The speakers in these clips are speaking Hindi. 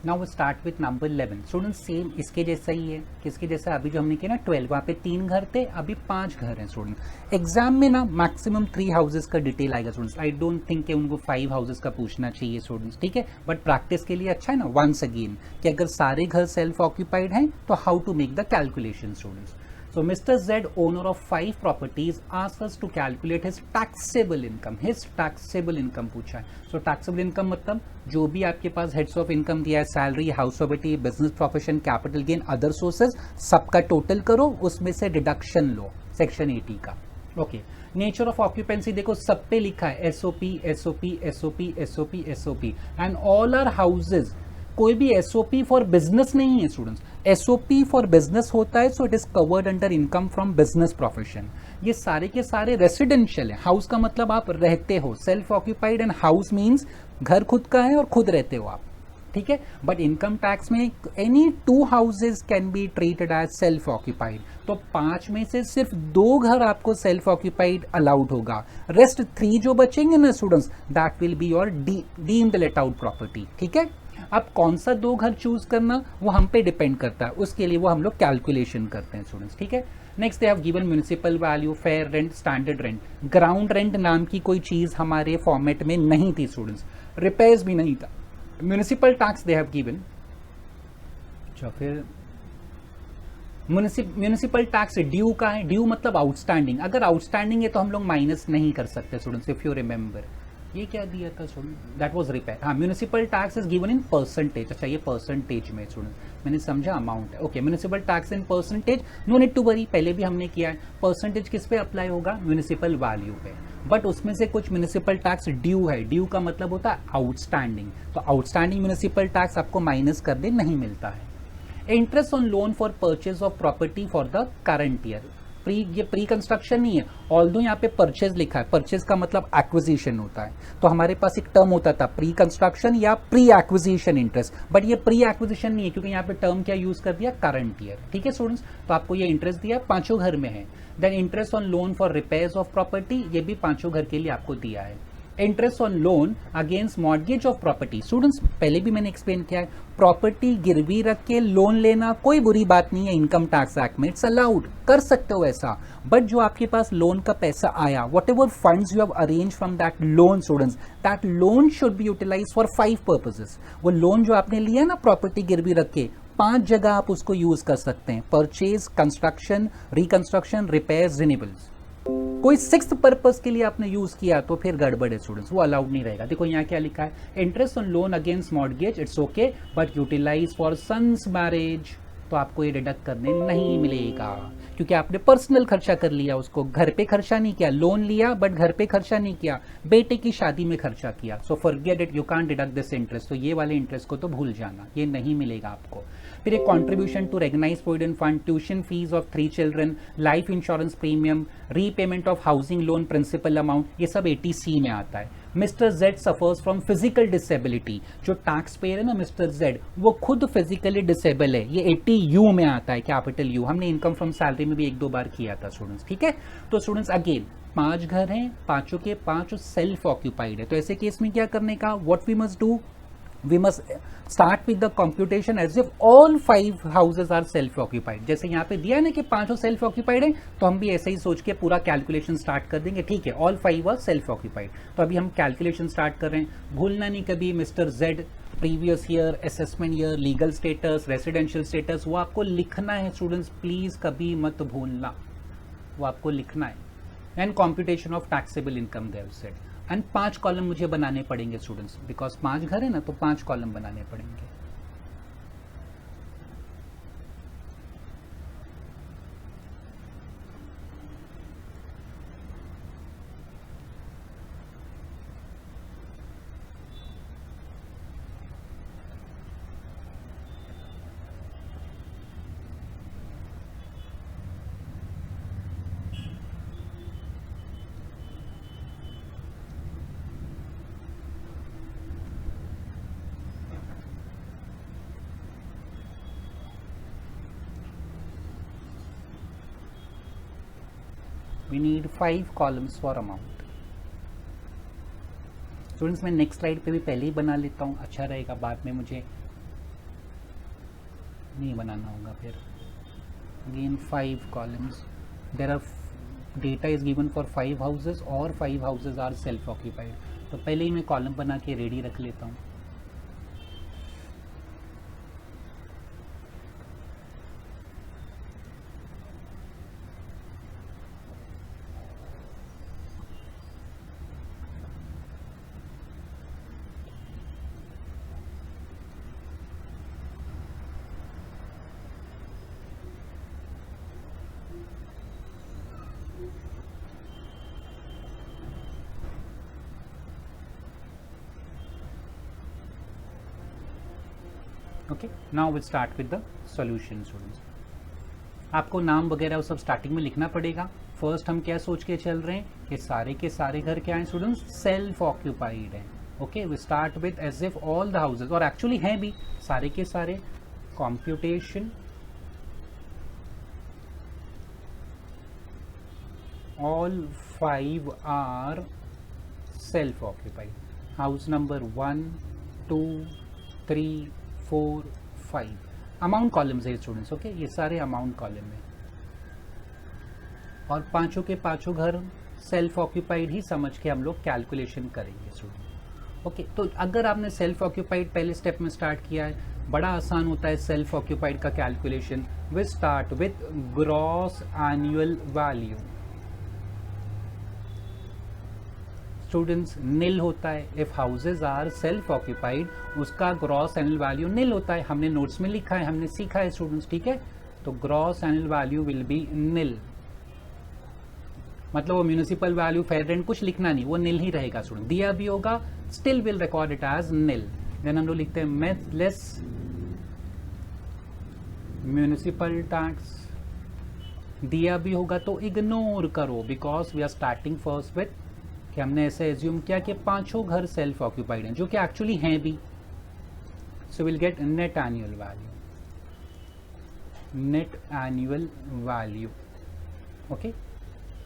Now start with number 11 students, same इसके जैसा ही है, किसके जैसा, अभी जो हमने किया ना 12, वहाँ पे 3 घर थे, अभी 5 घर हैं स्टूडेंट। एग्जाम में ना मैक्सिमम 3 हाउसेस का डिटेल आएगा स्टूडेंट्स, आई डोंट थिंक कि उनको 5 हाउसेस का पूछना चाहिए स्टूडेंट्स, ठीक है, बट प्रैक्टिस के लिए अच्छा है ना, वंस अगेन कि अगर सारे घर सेल्फ ऑक्यूपाइड हैं तो how to make the calculation students. So Mr. Z, owner of 5 properties, asks us to calculate his taxable income. His taxable income पूछा है. So taxable income मतलब जो भी आपके पास heads of income दिया है, salary, house property, business profession, capital gain, other sources, सबका टोटल करो, उसमें से डिडक्शन लो सेक्शन 80 का. ओके, नेचर ऑफ ऑक्यूपेंसी देखो सब पे लिखा है SOP SOP SOP SOP SOP and all are houses. कोई भी एसओपी फॉर बिजनेस नहीं है स्टूडेंट्स. एसओपी फॉर बिजनेस होता है so it is covered under income from business profession. ये सारे के सारे रेसिडेंशियल है. हाउस का मतलब आप रहते हो, self occupied, and house means घर खुद का है और खुद रहते हो आप, ठीक है. बट इनकम टैक्स में any 2 houses can be treated as self occupied. तो 5 में से सिर्फ 2 घर आपको सेल्फ ऑक्यूपाइड अलाउड होगा. रेस्ट 3 जो बचेंगे ना students, that will be your deemed let out property, ठीक है. अब कौन सा 2 घर चूज करना वो हम पे डिपेंड करता है, उसके लिए वो हम लोग कैलकुलेशन करते हैं स्टूडेंट्स, ठीक है. Next they have given municipal value, fair rent, standard rent. Ground rent नाम की कोई चीज हमारे फॉर्मेट में नहीं थी स्टूडेंट्स, रिपेयर्स भी नहीं था. Municipal tax they have given. अच्छा, फिर म्युनिसिपल टैक्स ड्यू का है. ड्यू मतलब आउटस्टैंडिंग. अगर आउटस्टैंडिंग है तो हम लोग माइनस नहीं कर सकते स्टूडेंट्स, इफ यू रिमेंबर. ये क्या दिया था स्टूडेंट, दैट वाज रिपेयर. हाँ, municipal tax is given in percentage. अच्छा, ये परसेंटेज में स्टूडेंट, मैंने समझा अमाउंट है. Okay, municipal tax in percentage, no need to worry, पहले भी हमने किया है. परसेंटेज किस पे अप्लाई होगा, म्युनिसिपल वैल्यू पे. बट उसमें से कुछ म्युनिसिपल टैक्स ड्यू है. ड्यू का मतलब होता है आउटस्टैंडिंग. तो आउटस्टैंडिंग म्युनिसिपल टैक्स आपको माइनस कर दे नहीं मिलता है. Interest on loan for purchase of property for the current year. ये प्री कंस्ट्रक्शन नहीं है, ऑल्दो यहाँ पे परचेज लिखा है. परचेज का मतलब एक्विजिशन होता है. तो हमारे पास एक टर्म होता था प्री कंस्ट्रक्शन या प्री एक्विजिशन इंटरेस्ट, बट ये प्री एक्विजिशन नहीं है क्योंकि यहाँ पे टर्म क्या यूज कर दिया, करंट ईयर, ठीक है स्टूडेंट्स. तो आपको ये इंटरेस्ट दिया, 5 घर में है. Then interest on loan for repairs of property, ये भी 5 घर के लिए आपको दिया है. Interest on loan against mortgage of property. Students पहले भी मैंने एक्सप्लेन किया है, प्रॉपर्टी गिरवी रख के लोन लेना कोई बुरी बात नहीं है. इनकम टैक्स एक्ट में इट्स अलाउड, कर सकते हो ऐसा. बट जो आपके पास लोन का पैसा आया, whatever funds you have arrange from that loan students, that loan should be utilise for 5 purposes. वो लोन जो आपने लिया ना प्रॉपर्टी गिरवी रख के, 5 जगह आप उसको यूज कर सकते हैं. Purchase, construction, reconstruction, repairs, renewables. कोई 6th पर्पस के लिए आपने यूज किया तो फिर गड़बड़ है स्टूडेंट्स, वो अलाउड नहीं रहेगा. देखो यहाँ क्या लिखा है, interest on loan against mortgage it's okay but utilise for sons marriage. तो आपको ये डिडक्ट करने नहीं मिलेगा क्योंकि आपने पर्सनल खर्चा कर लिया, उसको घर पे खर्चा नहीं किया. लोन लिया बट घर पे खर्चा नहीं किया, बेटे की शादी में खर्चा किया. So forget it, you can't deduct this interest. तो ये वाले इंटरेस्ट को तो भूल जाना, ये नहीं मिलेगा आपको. फिर एक contribution to recognise provident fund, tuition fees of 3 children, life insurance premium, repayment of housing loan principal amount, ये सब 80C में आता है. Mister Z suffers from physical disability. जो टैक्स पेयर है ना मिस्टर जेड, वो खुद फिजिकली डिसेबल है, ये 80U में आता है, कैपिटल यू. हमने इनकम फ्रॉम सैलरी में भी 1-2 बार किया था स्टूडेंट्स, ठीक है. तो स्टूडेंट्स अगेन 5 घर हैं, 5 के 5 सेल्फ ऑक्यूपाइड है. तो ऐसे केस में क्या करने का, what we must do, we must start with the computation as if all 5 houses are self occupied. जैसे यहाँ पे दिया है ना कि 5 सेल्फ ऑक्यूपाइड है, तो हम भी ऐसे ही सोच के पूरा कैलकुलेशन स्टार्ट कर देंगे. ठीक है, ऑल 5 आर सेल्फ ऑक्यूपाइड. तो अभी हम कैलकुलेशन स्टार्ट कर रहे हैं. भूलना नहीं कभी mister Z, previous year, assessment year, legal status, residential status, वो आपको लिखना है स्टूडेंट्स, प्लीज कभी मत भूलना, वो आपको लिखना है. And computation of taxable income there said. And 5 column मुझे बनाने पड़ेंगे स्टूडेंट्स, बिकॉज 5 घर है ना, तो 5 कॉलम बनाने पड़ेंगे. We need 5 columns for amount. Students मैं नेक्स्ट स्लाइड पे भी पहले ही बना लेता हूँ, अच्छा रहेगा, बाद में मुझे नहीं बनाना होगा फिर. Again 5 columns. There are data is given for 5 houses और 5 houses are self occupied. तो पहले ही मैं कॉलम बना के रेडी रख लेता हूँ. Okay, now we start with the solution students. आपको नाम वगैरह वो सब स्टार्टिंग में लिखना पड़ेगा. फर्स्ट हम क्या सोच के चल रहे हैं कि सारे के सारे घर क्या हैं स्टूडेंट्स, सेल्फ ऑक्यूपाइड हैं. Okay, we start with as if all the houses, और एक्चुअली हैं भी सारे के सारे. Computation all 5 are self occupied. House number 1, 2, 3, 4, 5. Amount columns है स्टूडेंट्स. ओके, ये सारे अमाउंट कॉलम है और पांचों के पांचों घर सेल्फ ऑक्यूपाइड ही समझ के हम लोग कैलकुलेशन करेंगे स्टूडेंट. ओके, तो अगर आपने सेल्फ ऑक्यूपाइड पहले स्टेप में स्टार्ट किया है, बड़ा आसान होता है सेल्फ ऑक्यूपाइड का calculation. We start with gross annual value. Students nil होता है. If houses are self occupied उसका ग्रॉस एनुअल वैल्यू नील होता है. हमने नोट्स में लिखा है, हमने सीखा है स्टूडेंट्स. ठीक है, तो gross annual value will be nil. मतलब वो म्यूनिसिपल वैल्यू, फेयर रेंट कुछ लिखना नहीं, वो नील ही रहेगा स्टूडेंट. दिया भी होगा still will record it as nil. देन हम लोग लिखते हैं मेथ लेस म्यूनिसिपल टैक्स. दिया भी होगा तो इग्नोर करो because we are starting first with कि हमने ऐसे एज्यूम किया कि पांचों घर सेल्फ ऑक्यूपाइड हैं, जो कि एक्चुअली हैं भी. So will get net annual value. Net annual value okay,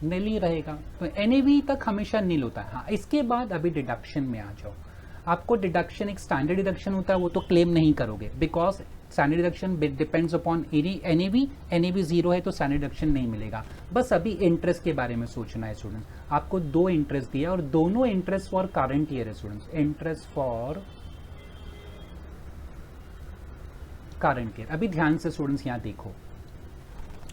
nil ही रहेगा. तो एनएवी तक हमेशा नील होता है. हाँ, इसके बाद अभी डिडक्शन में आ जाओ. आपको डिडक्शन, एक स्टैंडर्ड डिडक्शन होता है, वो तो क्लेम नहीं करोगे because standard deduction depends upon NAV. NAV 0 है तो स्टैंडर्ड डिडक्शन नहीं मिलेगा. बस अभी इंटरेस्ट के बारे में सोचना है स्टूडेंट्स. आपको 2 इंटरेस्ट दिया और दोनों इंटरेस्ट फॉर करंट ईयर है students. Interest for current year. अभी ध्यान से स्टूडेंट्स यहाँ देखो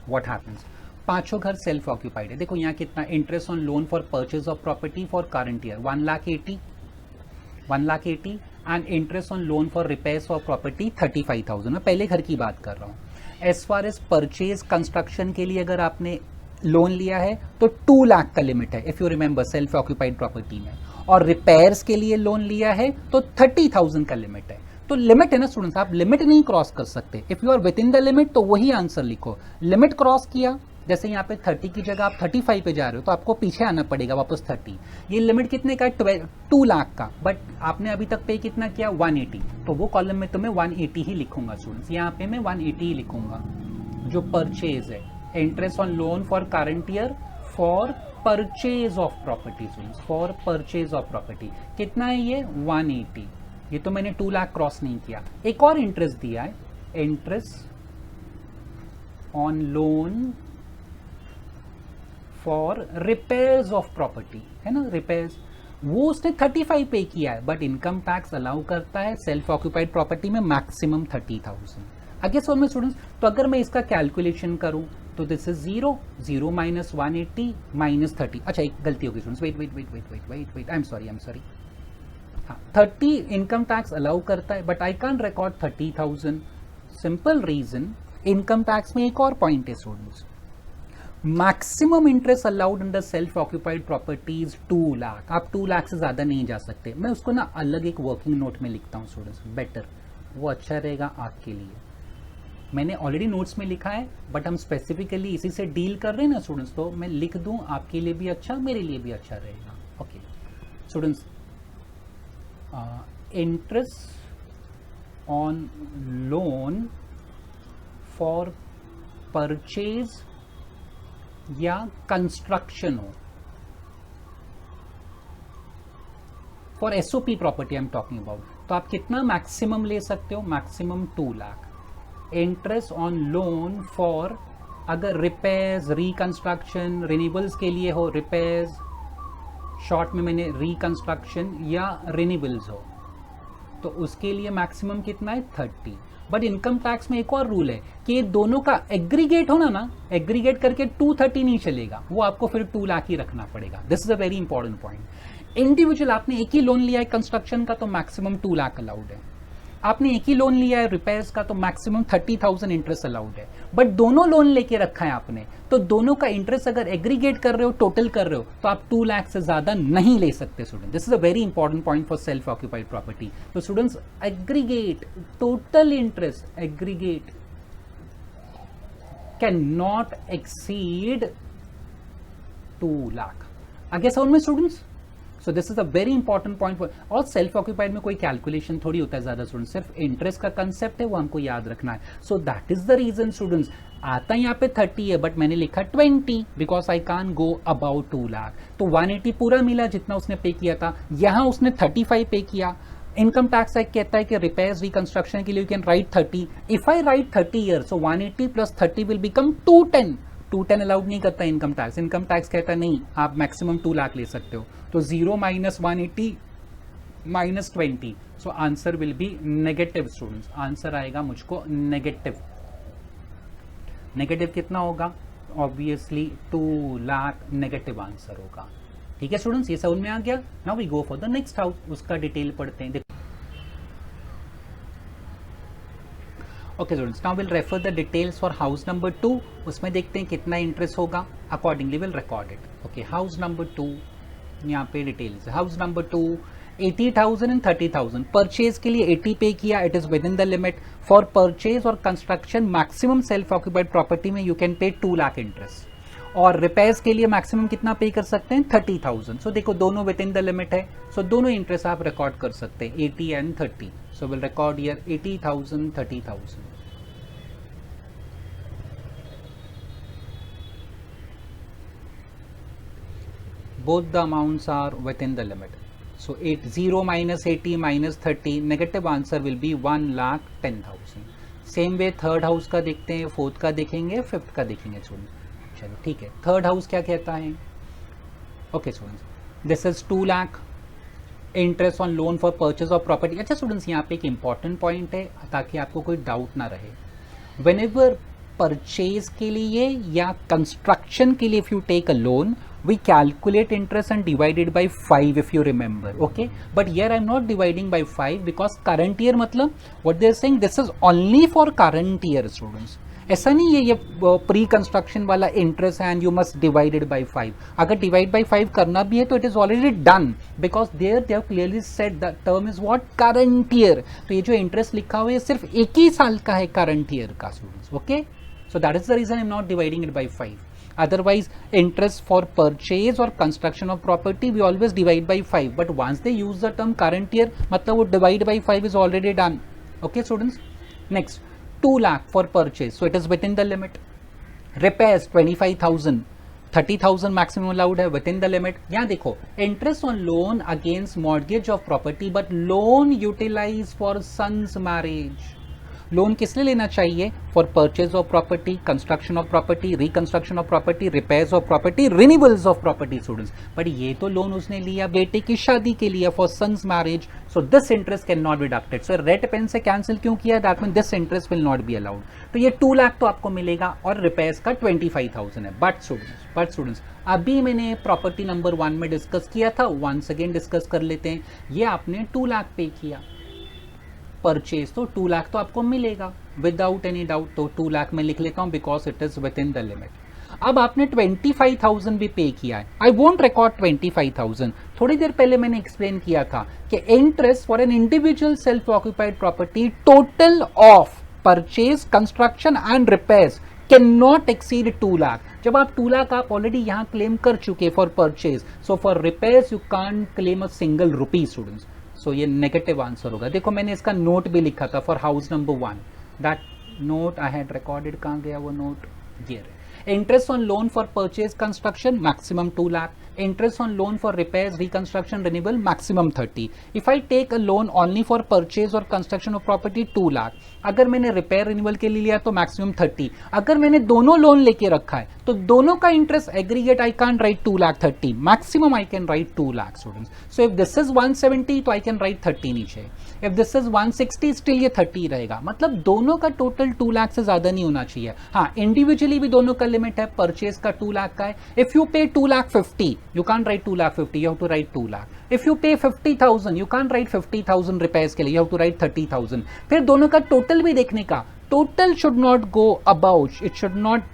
व्हाट हैपेंस. पांचों घर सेल्फ ऑक्यूपाइड है. देखो यहाँ कितना interest on loan for purchase of property for current year 1,80,000 and interest on loan for repairs of property 35,000. मैं पहले घर की बात कर रहा हूँ. As far as purchase construction के लिए अगर आपने लोन लिया है तो 2 लाख का लिमिट है if you remember self occupied property में, और रिपेयर्स के लिए लोन लिया है तो 30,000 का लिमिट है. तो लिमिट है ना स्टूडेंट्स, आप लिमिट नहीं क्रॉस कर सकते. If you are within the limit तो वही आंसर लिखो. लिमिट क्रॉस किया, जैसे यहाँ पे 30 की जगह आप 35 पे जा रहे हो तो आपको पीछे आना पड़ेगा वापस 30. ये लिमिट कितने का, 2 लाख का. बट आपने अभी तक पे कितना किया, 180. तो वो कॉलम में तो मैं 180 ही लिखूंगा स्टूडेंट्स. यहाँ पे मैं 180 ही लिखूंगा. जो परचेज है, interest on loan for current year for purchase of property students, for purchase of property कितना है ये 180. ये तो मैंने 2 लाख क्रॉस नहीं किया. एक और इंटरेस्ट दिया है, interest on loan for repairs of property, है ना, रिपेयर्स. वो उसने 35 पे किया है बट इनकम टैक्स अलाउ करता है सेल्फ ऑक्यूपाइड प्रॉपर्टी में मैक्सिमम 30,000. आगे सो में स्टूडेंट्स, तो अगर मैं इसका कैलकुलेशन करूं तो दिस इज 0 माइनस 180 माइनस 30. अच्छा, एक गलती होगी students, wait, I am sorry. हाँ, 30 इनकम टैक्स अलाउ करता है but I can record 30,000. Simple reason, income tax में एक और पॉइंट है students. Maximum interest allowed under self occupied properties 2 lakh. आप 2 लाख से ज्यादा नहीं जा सकते. मैं उसको ना अलग एक वर्किंग नोट में लिखता हूँ स्टूडेंट्स, बेटर, वो अच्छा रहेगा आपके लिए. मैंने ऑलरेडी नोट्स में लिखा है बट हम स्पेसिफिकली इसी से डील कर रहे हैं ना स्टूडेंट्स, तो मैं लिख दूं, आपके लिए भी अच्छा, मेरे लिए भी अच्छा रहेगा. Okay students, interest on loan for purchase या कंस्ट्रक्शन हो, for SOP property I am talking about, तो आप कितना मैक्सिमम ले सकते हो, maximum 2 lakh. Interest on loan for, अगर रिपेयर्स, रिकंस्ट्रक्शन, रिन्यूएबल्स के लिए हो, रिपेयर्स, शॉर्ट में मैंने रिकंस्ट्रक्शन या रिन्यूएबल्स हो, तो उसके लिए मैक्सिमम कितना है 30। बट इनकम टैक्स में एक और रूल है कि ये दोनों का एग्रीगेट होना ना, एग्रीगेट करके 230 नहीं चलेगा, वो आपको फिर 2 लाख ही रखना पड़ेगा। This is a very important point. Individual आपने एक ही लोन लिया है कंस्ट्रक्शन का तो मैक्सिमम 2 लाख अलाउड है, आपने एक ही लोन लिया है रिपेयर्स का तो मैक्सिमम 30,000 इंटरेस्ट अलाउड है। बट दोनों लोन लेके रखा है आपने, तो दोनों का इंटरेस्ट अगर एग्रीगेट कर रहे हो, टोटल कर रहे हो, तो आप 2 लाख से ज्यादा नहीं ले सकते student. This is a very important point for self occupied property. तो students, aggregate total interest, aggregate can not exceed 2 lakh. आगे समझ में students? So this is a very important point for, और सेल्फ ऑक्यूपाइड में कोई कैलकुलेशन थोड़ी होता है ज्यादा स्टूडेंट, सिर्फ इंटरेस्ट का कंसेप्ट है, वो हमको याद रखना है। So that is the reason students, आता यहाँ पे 30 है बट मैंने लिखा 20 because I can't go about 2 lakh. तो 180 पूरा मिला जितना उसने पे किया था, यहाँ उसने 35 पे किया। इनकम टैक्स एक्ट कहता है कि रिपेयर्स रिकंस्ट्रक्शन के लिए you can write 30। If I right 30 years, so 180 plus 30 will become 210। 210 allowed नहीं करता इनकम टैक्स। इनकम टैक्स कहता है नहीं, आप मैक्सिमम 2 लाख ले सकते हो। तो 0 minus 180 minus 20, so answer will B negative students. Answer आएगा मुझको नेगेटिव। नेगेटिव कितना होगा? ऑब्वियसली 2 लाख नेगेटिव आंसर होगा। ठीक है स्टूडेंट्स, ये समझ में आ गया। Now we go for the next house, उसका डिटेल पढ़ते हैं। Okay students, now will refer the details for house number 2। उसमें देखते हैं कितना इंटरेस्ट होगा, accordingly will record it. Okay, house number 2, यहाँ पे details. House number 2 80,000 and 30,000। Purchase के लिए 80 पे किया, it is within the limit. For purchase और construction maximum self occupied property में you can pay 2 lakh interest, और रिपेयर्स के लिए मैक्सिमम कितना पे कर सकते हैं 30,000। सो देखो दोनों विद इन द लिमिट है, सो दोनों इंटरेस्ट आप रिकॉर्ड कर सकते हैं 80 and 30। So will record here 80,000 30,000। both the amounts are within the limit. So 0 minus 80 minus 30, negative answer will be 1,10,000. Same way third house का देखते हैं, फोर्थ का देखेंगे, फिफ्थ का देखेंगे स्टूडेंट। चलो ठीक है, थर्ड हाउस क्या कहता है? Okay students, this is 2 lakh interest on loan for purchase of property. अच्छा स्टूडेंट्स, यहाँ पे एक इंपॉर्टेंट पॉइंट है ताकि आपको कोई डाउट ना रहे। व्हेनेवर परचेज के लिए या कंस्ट्रक्शन के लिए if you take a loan, we calculate interest and divide it by 5 if you remember, okay? But here I'm not dividing by 5 because current year मतलब what they're saying, this is only for current year students. ऐसा नहीं है ये प्री कंस्ट्रक्शन वाला इंटरेस्ट है and you must divided by 5। अगर डिवाइड बाय 5 करना भी है तो it is already done because there they have clearly said the term is what, current year. तो ये जो इंटरेस्ट लिखा हुआ है सिर्फ एक ही साल का है करंट ईयर का students, okay? So that is the reason I am not dividing it by 5। Otherwise, interest for purchase or construction of property we always divide by 5. But once they use the term current year, मतलब वो divide by 5 is already done. Okay, students. Next, 2 lakh for purchase, so it is within the limit. Repairs 25,000, 30,000 maximum allowed है, within the limit. यहाँ देखो, interest on loan against mortgage of property, but loan utilized for son's marriage. Loan किस लिए लेना चाहिए? For purchase of property, construction of property, reconstruction of property, repairs of property, renewals of property students. But ये तो लोन उसने लिया बेटे की शादी के लिए, for sons marriage, so this interest can not be deducted. So red pen से कैंसिल क्यों किया? That mean this interest will not be allowed. तो ये 2 लाख तो आपको मिलेगा और रिपेयर्स का 25,000 है। बट स्टूडेंट्स अभी मैंने प्रॉपर्टी नंबर 1 में डिस्कस किया था, वंस अगेन डिस्कस कर लेते हैं। ये आपने 2 लाख पे किया परचेज, तो 2 लाख तो आपको मिलेगा विदाउट एनी डाउट। तो 2 लाख में लिख लेता हूं because it is within the limit. अब आपने 25,000 भी पे किया है। I won't record 25,000। थोड़ी देर पहले मैंने एक्सप्लेन किया था कि interest for an individual self occupied property total of purchase, construction and repairs can not exceed 2 lakh. जब आप 2 लाख आप ऑलरेडी यहां क्लेम कर चुके for purchase, so for repairs you can't claim a single rupee students. So ये नेगेटिव आंसर होगा। देखो मैंने इसका नोट भी लिखा था for house number 1, that note I had recorded. कहां गया वो नोट? ये interest on loan for purchase construction maximum 2 lakh, interest on loan for repairs, reconstruction, renewal maximum 30. If I take a loan only for purchase or construction of property 2 lakh, अगर मैंने रिपेयर रिन्यूअल के लिए लिया तो मैक्सिमम 30. अगर मैंने दोनों लोन लेके रखा है तो दोनों का interest aggregate I can write 2 lakh 30, maximum I can write 2 lakh students. So if this is 170 तो आई कैन राइट 30 नीचे, इफ दिस इज 160 स्टिल ये 30 रहेगा. मतलब दोनों का टोटल 2 लाख से ज्यादा नहीं होना चाहिए. हाँ, इंडिविजुअली भी दोनों का लिमिट है, परचेज का 2 लाख का है. इफ यू पे 2 lakh 50, you can't write 2 lakh 50, you have to write 2 lakh. If you pay 50,000, you can't write 50,000 repairs के लिए, you have to write 30,000. फिर दोनों का टोटल भी देखने का, total should not go above, it should not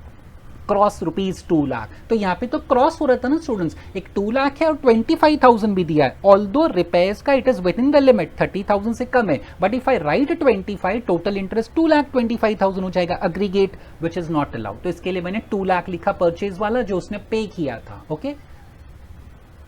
cross rupees 2 lakh. तो यहाँ पे तो क्रॉस हो रहा था ना स्टूडेंट्स, एक 2 लाख है और 25,000 भी दिया है. ऑल्दो रिपेयर्स का it is within the limit, 30,000 से कम है, but if I right 25, total interest 2,25,000 हो जाएगा aggregate, which is not allowed. तो इसके लिए मैंने 2 लाख लिखा परचेज वाला जो उसने पे किया था. ओके,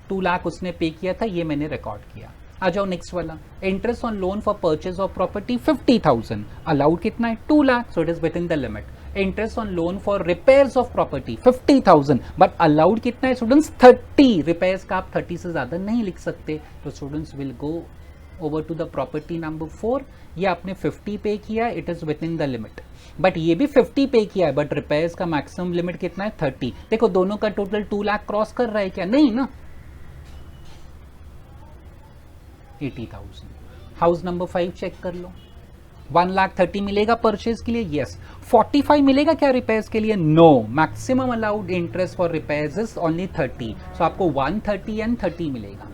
2 लाख उसने पे किया था, ये मैंने रिकॉर्ड किया. आ जाओ नेक्स्ट वाला, interest on loan for purchase of property 50,000, allowed कितना है 2 lakh, so it is within the limit. Interest on loan for repairs of property 50,000, but allowed कितना है स्टूडेंट्स 30. रिपेयर्स का आप 30 से ज्यादा नहीं लिख सकते. तो students will go over to the property number 4. ये आपने 50 पे किया, it is within the limit, but ये भी 50 पे किया है, बट रिपेयर्स का मैक्सिमम लिमिट कितना है 30. देखो दोनों का टोटल 2 लाख क्रॉस कर रहा है क्या? नहीं ना, 80,000. हाउस नंबर 5 चेक कर लो, 1,30,000 मिलेगा परचेज के लिए, यस. 45 मिलेगा क्या रिपेयर्स के लिए? No. Maximum allowed interest for repairs is only 30. So आपको 130 एंड 30 मिलेगा.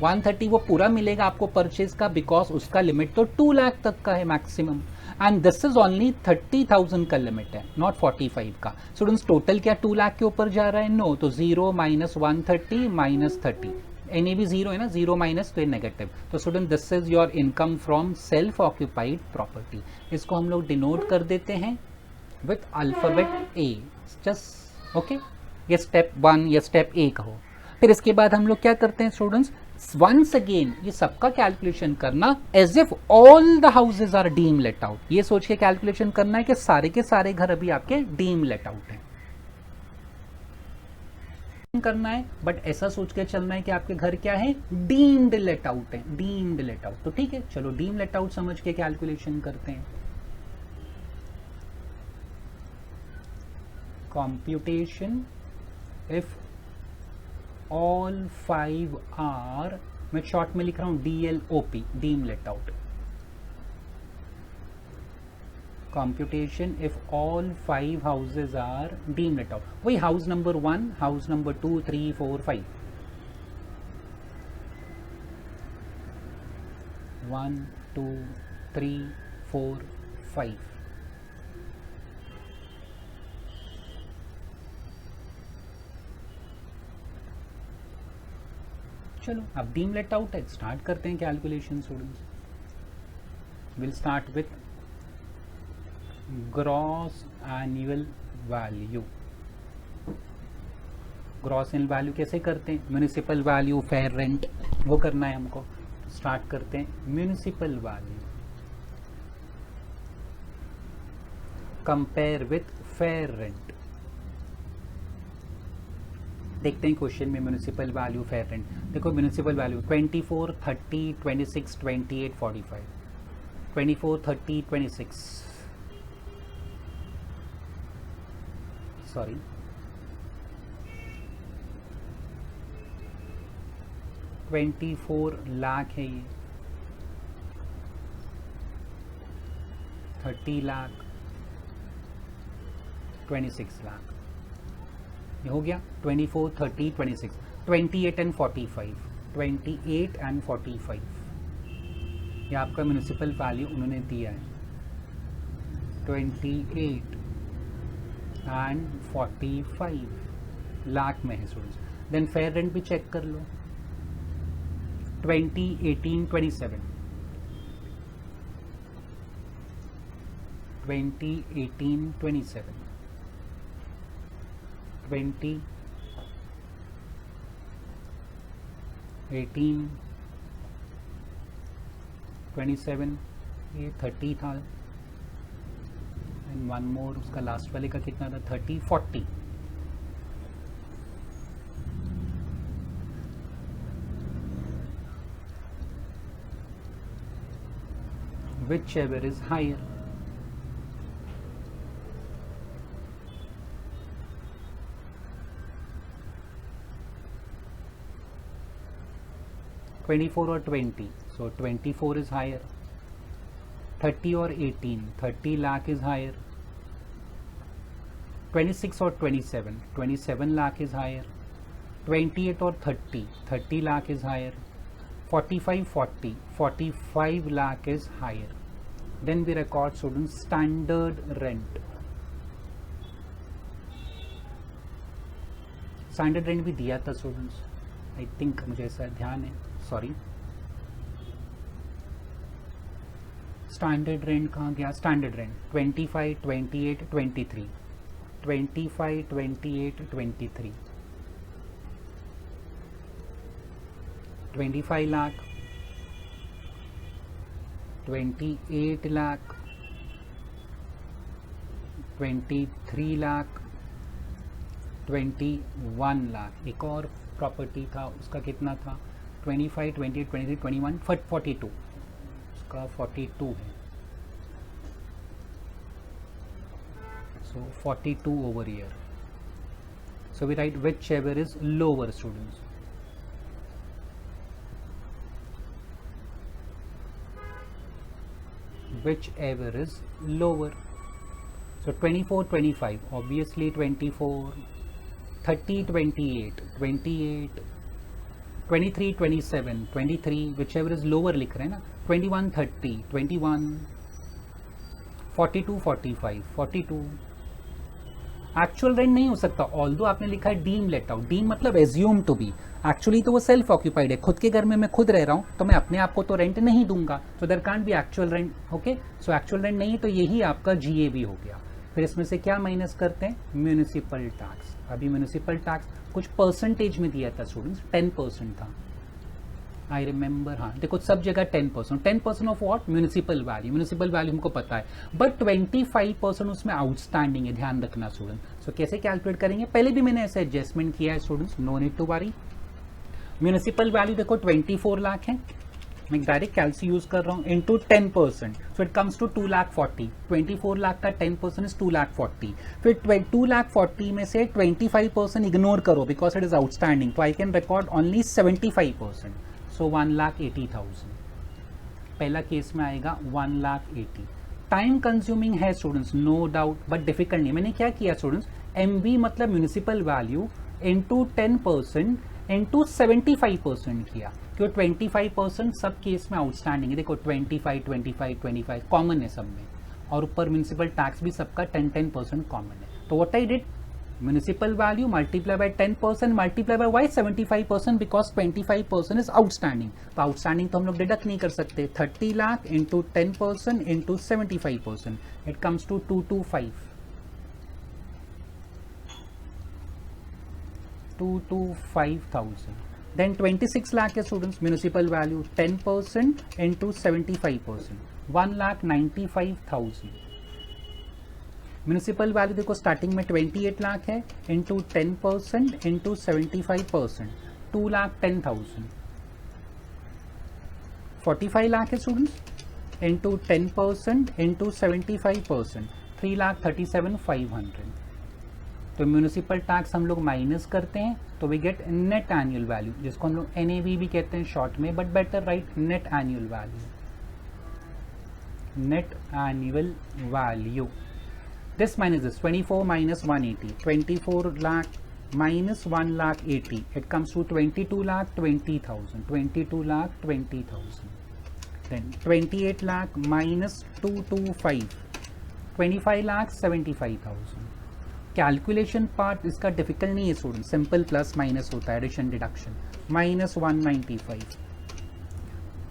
130 वो पूरा मिलेगा आपको परचेज का, बिकॉज उसका लिमिट तो 2 लाख तक का है maximum, and this is only 30,000 का लिमिट है, नॉट 45 का. स्टूडेंट्स टोटल क्या 2 लाख के ऊपर जा रहा है? नो. तो 0 माइनस 130 माइनस 30, एनी भी 0 है ना, 0 माइनस तो नेगेटिव. तो student this is your income from self occupied property. इसको हम लोग डिनोट कर देते हैं with alphabet A, just okay. ये स्टेप 1 या स्टेप ए कहो. फिर इसके बाद हम लोग क्या करते हैं स्टूडेंट्स, वंस अगेन ये सबका कैलकुलेशन करना as if all the houses are deem let out. ये सोच के कैलकुलेशन करना है कि सारे के सारे घर अभी आपके डीम लेट आउट हैं करना है, बट ऐसा सोच के चलना है कि आपके घर क्या है, डीम्ड लेट आउट है, डीम्ड लेट आउट. तो ठीक है, चलो डीम लेट आउट समझ के कैलकुलेशन करते हैं. कंप्यूटेशन इफ ऑल 5 आर, मैं शॉर्ट में लिख रहा हूं DLOP, deem let out. computation if all 5 houses are deemed let out. वही हाउस नंबर 1, हाउस नंबर 2, 3, 4, 5. 1, 2, 3, 4, 5. चलो अब डीम लेट आउट है, स्टार्ट करते हैं calculation students. Will start with gross annual value. Gross annual value कैसे करते हैं? म्यूनिसिपल वैल्यू, फेयर रेंट, वो करना है हमको. स्टार्ट करते हैं municipal value compare with fair rent. देखते हैं क्वेश्चन में म्यूनिसिपल वैल्यू, फेयर रेंट. देखो म्यूनिसिपल वैल्यू 24, 30, 26, 28, 45. 24, 30, 26, सॉरी 24 लाख है ये, 30 लाख, 26 लाख. ये हो गया 24, 30, 26, 28 एंड 45, 28 एंड 45. ये आपका म्यूनिसिपल वैल्यू उन्होंने दिया है 28 एंड 45 लाख में है स्टूडेंट्स. देन फेयर रेंट भी चेक कर लो 20, 18, 27, 20, 18, 27, 20, 18, 27, ये 30 था, एंड वन मोर उसका लास्ट वाले का कितना था 30, 40. Whichever is higher. $24 or $20, so $24 is higher. $30 or $18, $30 lakh is higher. $26 or $27, $27 lakh is higher. $28 or $30, $30 lakh is higher. $45, $40, $45 lakh is higher. Then we record students standard rent. Standard rent भी दिया था स्टूडेंट्स, आई थिंक, मुझे ऐसा ध्यान है, सॉरी. स्टैंडर्ड रेंट कहाँ गया? Standard rent 25, 28, 23, 25, 28, 23, 25 lakh, 28 lakh, 23 lakh, 21 lakh. एक और प्रॉपर्टी था, उसका कितना था? 25, 28, 23, 21, 42, उसका 42 है. So 42 over here. So we write whichever is lower, students. Whichever is lower. So 24, 25, obviously 24, 30, 28, 28, 23, 27, 23, whichever is lower लिख रहे हैं ना. 21, 30, 21, 42, 45, 42. एक्चुअल रेंट नहीं हो सकता, ऑल्दो आपने लिखा है डीम लेट आउट. डीम मतलब एज्यूम टू बी, एक्चुअली तो वो सेल्फ ऑक्यूपाइड है, खुद के घर में मैं खुद रह रहा हूँ, तो मैं अपने आप को तो रेंट नहीं दूंगा. So there can't be actual rent. Okay, so actual rent नहीं, तो यही आपका जीएबी हो गया. फिर इसमें से क्या माइनस करते हैं? Municipal tax. अभी म्यूनिसिपल टैक्स कुछ परसेंटेज में दिया था स्टूडेंट्स, 10% था, आई रिमेंबर. हाँ देखो, सब जगह 10%. 10% of what? Municipal value. Municipal value हमको पता है, बट 25% उसमें आउटस्टैंडिंग है, ध्यान रखना स्टूडेंट. सो कैसे कैलकुलेट करेंगे? पहले भी मैंने ऐसे एडजस्टमेंट किया है students, no need to worry. Municipal value देखो 24 लाख है, मैं डायरेक्ट कैलसी यूज कर रहा हूँ, into 10%, so it comes to 2,40,000. 24 lakh का 10% इज 2,40,000. फिर 2,40,000 में से 25% इग्नोर करो बिकॉज इट इज आउटस्टैंडिंग, तो I can record only 75%, so 1,80,000. पहला केस में आएगा 1,80,000. टाइम कंज्यूमिंग है students, no doubt, but difficult नहीं. मैंने क्या किया स्टूडेंट्स? एमवी मतलब म्यूनिसिपल वैल्यू इंटू 10% इंटू 75% किया, क्यों? 25% सब केस में आउटस्टैंडिंग है. देखो 25, 25, 25 कॉमन है सब में, और ऊपर म्यूनिसिपल टैक्स भी सबका 10% कॉमन है. तो what I did? Municipal value multiply by 10% multiply by why 75%, because 25% is outstanding. तो आउटस्टैंडिंग तो हम लोग डिडक्ट नहीं कर सकते. 30 lakh into 10% into 75%, it comes to 225,000. Then 26 lakh है students municipal value, 10% into 75%, 1,95,000. Municipal value देखो स्टार्टिंग में 28 लाख है, इंटू 10% इंटू 75%, 2,10,000. 45 लाख है स्टूडेंट्स, इंटू 10% इंटू 75%, 3,37,500. तो म्यूनिसिपल टैक्स हम लोग माइनस करते हैं, तो we get net annual value, जिसको हम लोग एनएवी भी कहते हैं शॉर्ट में, but better write net annual value. Net annual value, this minus this, 24 minus 180, 24 lakh minus 1,80,000, it comes to 22,20,000, 22,20,000. Then 28 lakh minus 225, 25,75,000. Calculation part इसका डिफिकल्ट नहीं है स्टूडेंट, सिंपल प्लस माइनस होता है, addition deduction. Minus 195,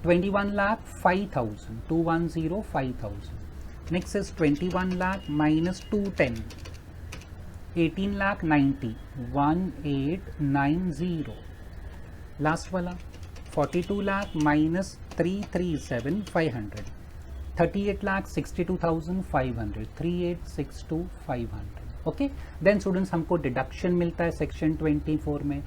21,05,000, 21,05,000. Next is 21 lakh minus 210, 18,90,000, 1890. Last वाला 42 lakh minus 337,500, 38,62,500, 38,62,500. Okay, then students हमको डिडक्शन मिलता है सेक्शन 24 में.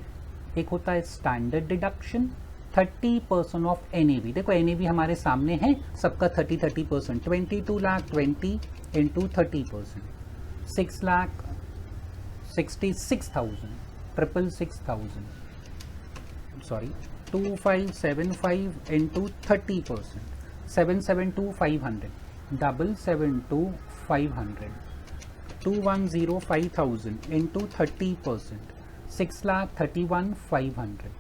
एक होता है स्टैंडर्ड डिडक्शन, 30% ऑफ NAV। देखो NAV हमारे सामने है, सबका 30%। 22 lakh 20 into 30%, 6,66,000, 666,000, sorry 2575 into 30%, 772,500, 772,500, 2,105,000 into 30%, 6,31,500.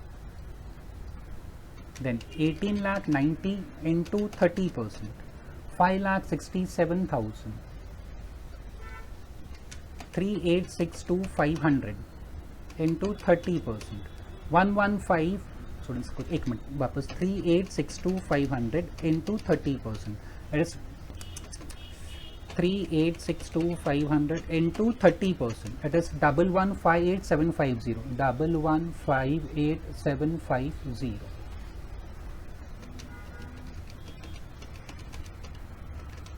Then 18,90,000 into 30%, 5,67,000, 3,862,500 into 30%, 115. Students को एक मिनट वापस, 3,862,500 into 30%, it is 3,862,500 into 30%, it is 115,8,750, 115,8,750.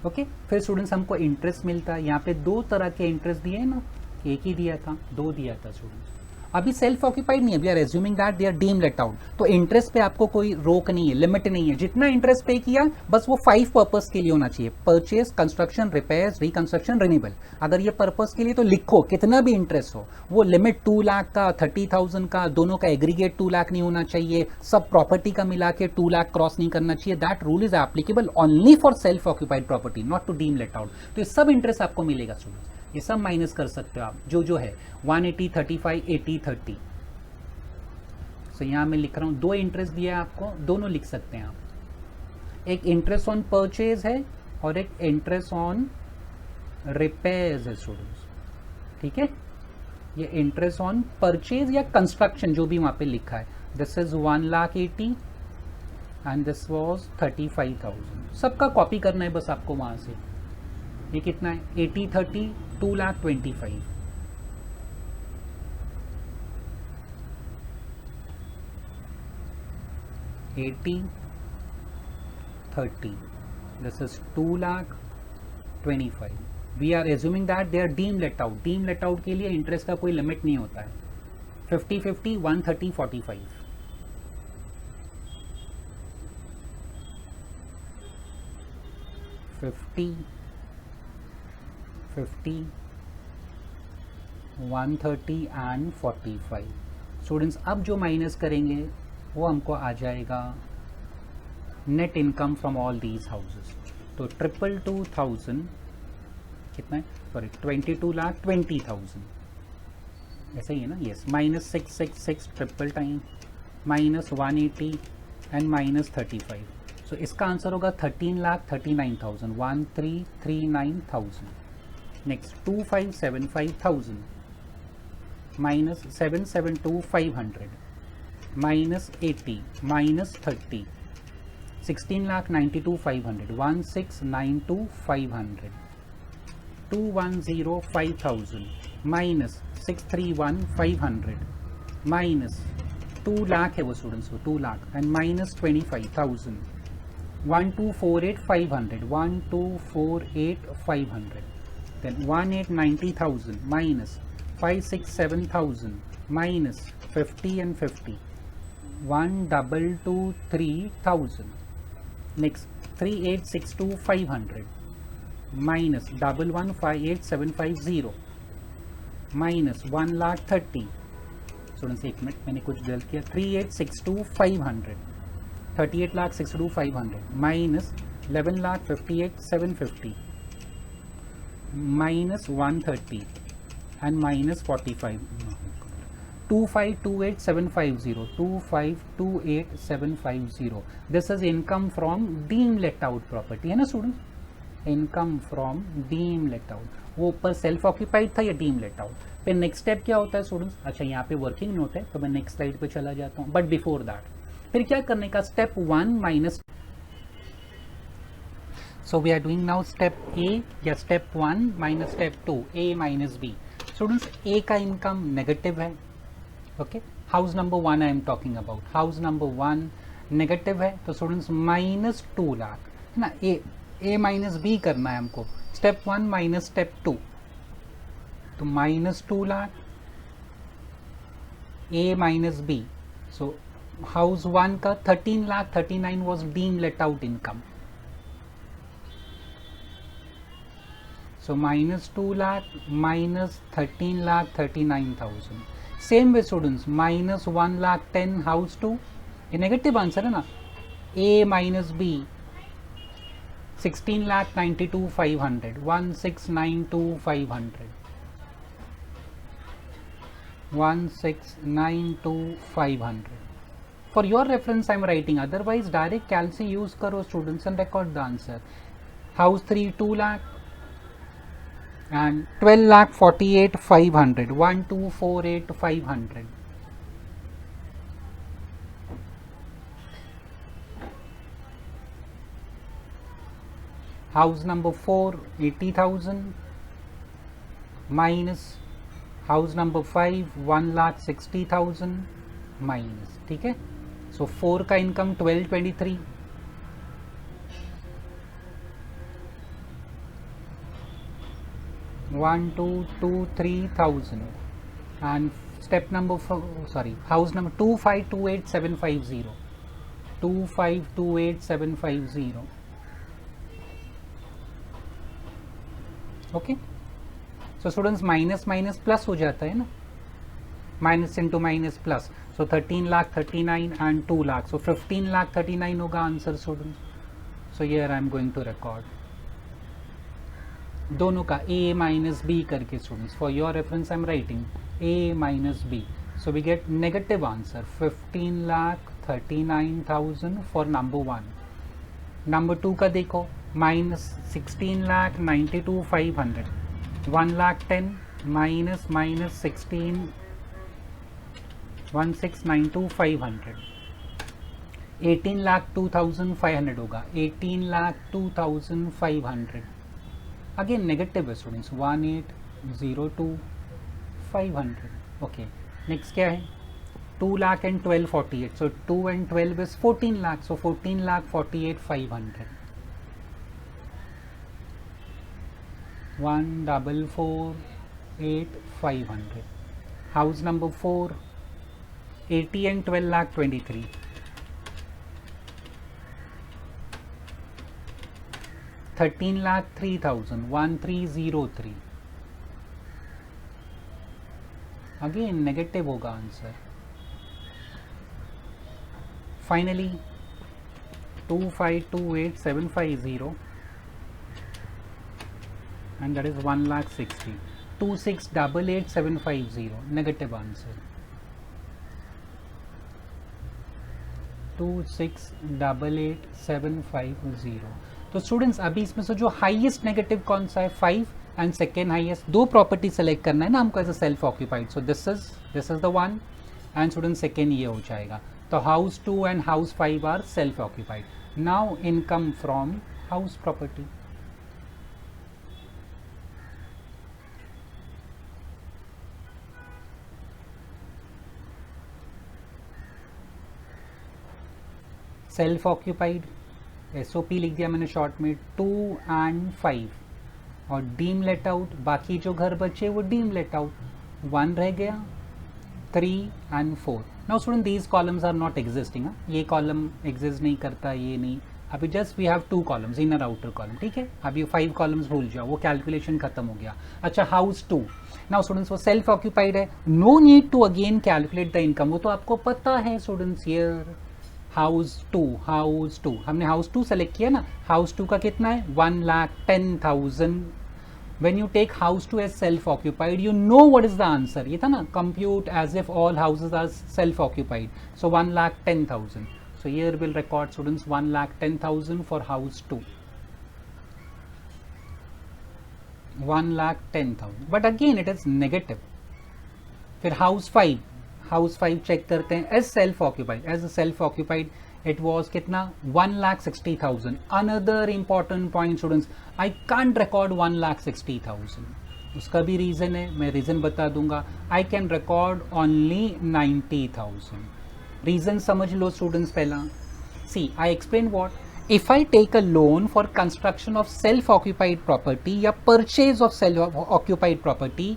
Okay फिर स्टूडेंट्स हमको इंटरेस्ट मिलता है, यहाँ पे दो तरह के इंटरेस्ट दिए हैं ना, एक ही दिया था, दो दिया था स्टूडेंट्स। अभी सेल्फ ऑक्यूपाइड नहीं है, we are assuming that they are deem let out, तो इंटरेस्ट पे आपको कोई रोक नहीं है, लिमिट नहीं है, जितना इंटरेस्ट पे किया बस वो 5 पर्पस के लिए होना चाहिए, purchase, construction, repairs, reconstruction, renewable. अगर ये पर्पस के लिए तो लिखो कितना भी इंटरेस्ट हो, वो लिमिट 2 लाख का, 30,000 का, दोनों का एग्रीगेट 2 लाख नहीं होना चाहिए, सब प्रॉपर्टी का मिला के 2 लाख क्रॉस नहीं करना चाहिए। That rule is applicable only for self occupied property, not to deem let out. तो ये सब इंटरेस्ट आपको मिलेगा स्टूडेंट्स, ये सब माइनस कर सकते हो आप, जो है 180, 35, 80, 30। तो यहां मैं लिख रहा हूं, दो इंटरेस्ट दिया है आपको, दोनों लिख सकते हैं आप। एक इंटरेस्ट ऑन परचेज है और एक इंटरेस्ट ऑन रिपेयर्स है स्टूडेंट्स, ठीक है। ये इंटरेस्ट ऑन परचेज या कंस्ट्रक्शन जो भी वहां पे लिखा है, this is 1,80,000 and this was 35,000। सबका कॉपी करना है बस आपको वहां से। ये कितना है, 80, 30, 2,25,000। This is 2,25,000. We are assuming that they are deemed let out. Deemed let out के लिए इंटरेस्ट का कोई लिमिट नहीं होता है। 50-50, 130, 45, 50, 130 एंड 45। स्टूडेंट्स अब जो माइनस करेंगे वो हमको आ जाएगा net income from all these houses. तो 222,000 कितना है, सॉरी 22,20,000, ऐसा ही है ना, यस, -666 ट्रिपल टाइम -180 एंड -35। सो इसका आंसर होगा 13,39,000, 13,39,000। नेक्स्ट 25,75,000 -772,500 -80 -30, 16,92,500, 16,92,500, 2,105,000 -631,500 -2 लाख है वो स्टूडेंट्स को, 2 lakh and -25,000, 1,248,500, 1,248,500, then 1,890,000 -567,000 -50 and 50, 1,223,000. Next 3,862,500 -1,158,750 -1,30,000। Students एक मिनट, मैंने कुछ गलत किया, 3,862,500, 38,62,500 -11,58,750 -130 and -45, 2,528,750, 2,528,750। This is income from deem let out property, है ना students, income from deem let out. वो ऊपर सेल्फ ऑक्यूपाइड था या डीम लेट आउट। फिर नेक्स्ट स्टेप क्या होता है स्टूडेंट्स, अच्छा यहाँ पे वर्किंग नोट है तो मैं नेक्स्ट स्लाइड पे चला जाता हूँ, बट बिफोर दैट फिर क्या करने का, step 1 minus, so we are doing now step A या step 1 minus step 2, A minus B. Students A का इनकम नेगेटिव है, okay, house number 1 I am talking about, house number 1 negative है, तो स्टूडेंट्स -2 लाख है ना। ए माइनस बी करना है हमको, स्टेप 1 माइनस स्टेप 2, तो -2 लाख, ए माइनस बी, सो हाउस 1 का 13,39,000 was deemed let out income. So minus 2 lakh minus 13,39,000. Same way students, minus 1 lakh 10 house 2. ये नेगेटिव आंसर है ना. A minus B 16,92,500. 1692,500. 1692,500. For your reference I am writing, otherwise direct calci use करो students and record the answer. House 3 2 lakh and 12,48,500. 12,48,500. House number 4 80,000 minus house number 5 1,60,000 minus. ठीक है. सो 4 का income 1223. One two two 3,000 and step number sorry house number 2528,750. 2528,750. Okay. So students minus minus plus हो जाता है ना, minus into minus plus. So 13,39,000 and 2 lakh. So 15,39,000 होगा answer students. So here I am going to record दोनों का ए माइनस बी करके students. For your reference I am writing a minus b. So we get negative answer 15,39,000 for number 1. Number 2 का देखो माइनस 16,92,500. 1,10,000 minus 16 1692,500. 18,02,500 होगा. 18,02,500. अगेन नेगेटिव है स्टूडेंट्स. 18,02,500. ओके. नेक्स्ट क्या है 2 lakh and 12,48. So 2 and 12 is 14 lakh. So 14,48,500. 1,448,500. House number 4 80 and 12,23,000. 13,03,000. 1,303. Again negative होगा answer. Finally 2528,750 and that is 1,60,000. 26,88,750. negative answer. 26,88,750. तो स्टूडेंट्स अभी इसमें से जो हाईएस्ट नेगेटिव कौन सा है 5 एंड सेकेंड हाईएस्ट. दो प्रॉपर्टी सेलेक्ट करना है ना हमको as a self occupied. So this is the one and student second ये हो जाएगा. तो house 2 and house 5 are self occupied. Now income from house property. Self occupied SOP लिख दिया मैंने शॉर्ट में 2 and 5 और डीम लेट आउट. बाकी जो घर बचे वो डीम लेट आउट. 1 रह गया 3 and 4. Now student these columns are not existing. ये कॉलम एग्जिस्ट नहीं करता, ये नहीं. अभी just we have 2 columns inner outer column. ठीक है. अभी 5 कॉलम्स भूल जाओ, वो कैलकुलेशन खत्म हो गया. अच्छा हाउस 2. नाउ स्टूडेंट्स वो सेल्फ ऑक्यूपाइड है. No need to again calculate the income. वो तो आपको पता है स्टूडेंट्स. हियर हाउस 2 हमने हाउस 2 सेलेक्ट किया ना. हाउस 2 का कितना है 1,10,000. when you take house 2 as self occupied you know what is the answer. ये था ना compute as if all houses are self occupied. so 1,10,000. so here we'll record students 1,10,000 for house 2. 1,10,000 but again it is negative. फिर हाउस 5 चेक करते हैं as self occupied. As a self occupied it was कितना 1,60,000. Another important point students I can't record 1,60,000. उसका भी रीजन है, मैं रीजन बता दूंगा. I can record only 90,000. Reason समझ लो स्टूडेंट्स. पहला see I explain what. if I take a loan for construction of self-occupied property या purchase of self-occupied property,